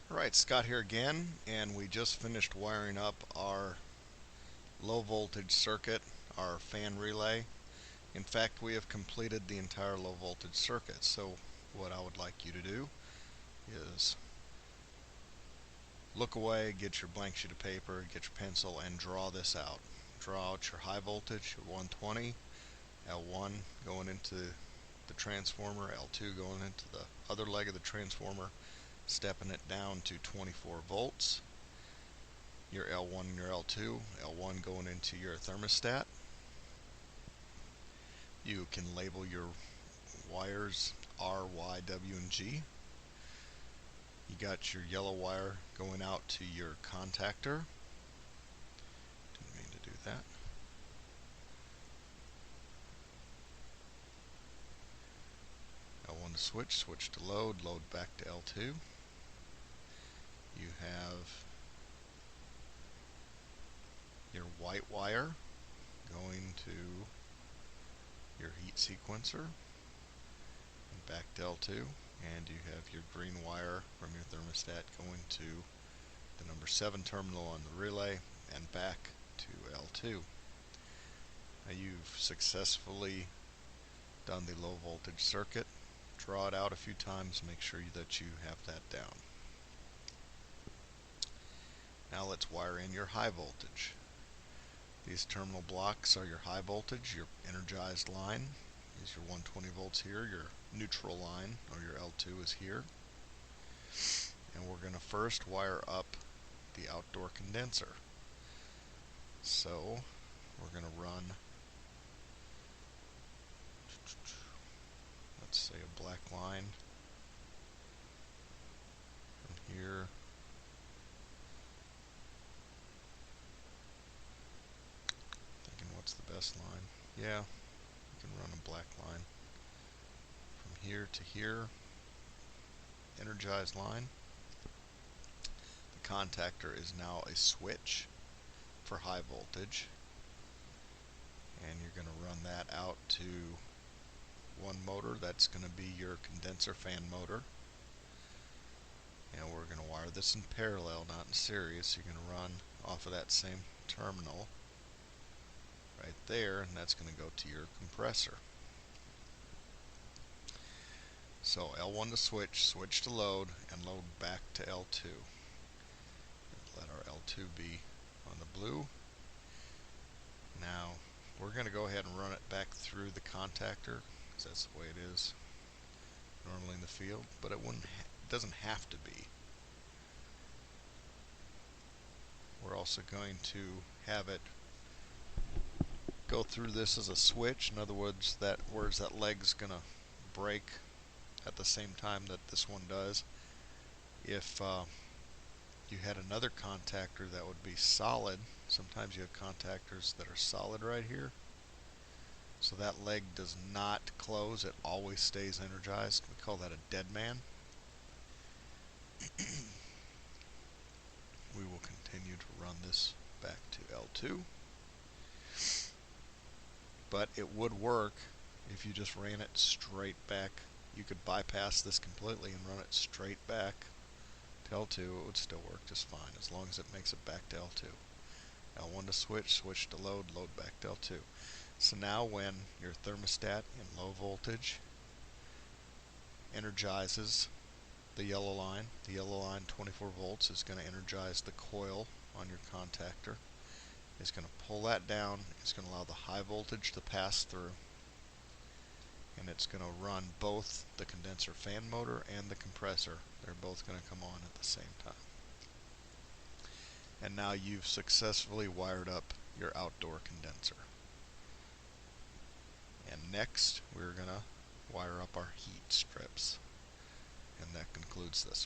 Alright, Scott here again, and we just finished wiring up our low voltage circuit, our fan relay. In fact, we have completed the entire low voltage circuit. So what I would like you to do is look away, get your blank sheet of paper, get your pencil, and draw this out. Draw out your high voltage, your 120, L1 going into the transformer, L2 going into the other leg of the transformer, stepping it down to 24 volts. Your L1 and your L2, L1 going into your thermostat. You can label your wires R, Y, W, and G. You got your yellow wire going out to your contactor. Didn't mean to do that. L1 to switch, switch to load, load back to L2. You have your white wire going to your heat sequencer and back to L2, and you have your green wire from your thermostat going to the number 7 terminal on the relay and back to L2. Now you've successfully done the low voltage circuit. Draw it out a few times, make sure that you have that down. Now let's wire in your high voltage. These terminal blocks are your high voltage. Your energized line is your 120 volts here. Your neutral line, or your L2, is here. And we're going to first wire up the outdoor condenser. So we're going to run, let's say, a black line from here the best line. Yeah, you can run a black line from here to here. Energized line. The contactor is now a switch for high voltage, and you're going to run that out to one motor. That's going to be your condenser fan motor, and we're going to wire this in parallel, not in series. You're going to run off of that same terminal right there, and that's going to go to your compressor. So L1 to switch, switch to load, and load back to L2. Let our L2 be on the blue. Now we're going to go ahead and run it back through the contactor, because that's the way it is normally in the field, but it doesn't have to be. We're also going to have it go through this as a switch. In other words, that leg's going to break at the same time that this one does. If you had another contactor that would be solid, sometimes you have contactors that are solid right here, so that leg does not close, it always stays energized. We call that a dead man. We will continue to run this back to L2. But it would work if you just ran it straight back. You could bypass this completely and run it straight back to L2. It would still work just fine, as long as it makes it back to L2. L1 to switch, switch to load, load back to L2. So now when your thermostat in low voltage energizes the yellow line 24 volts is going to energize the coil on your contactor. It's going to pull that down. It's going to allow the high voltage to pass through, and it's going to run both the condenser fan motor and the compressor. They're both going to come on at the same time. And now you've successfully wired up your outdoor condenser. And next we're going to wire up our heat strips, and that concludes this.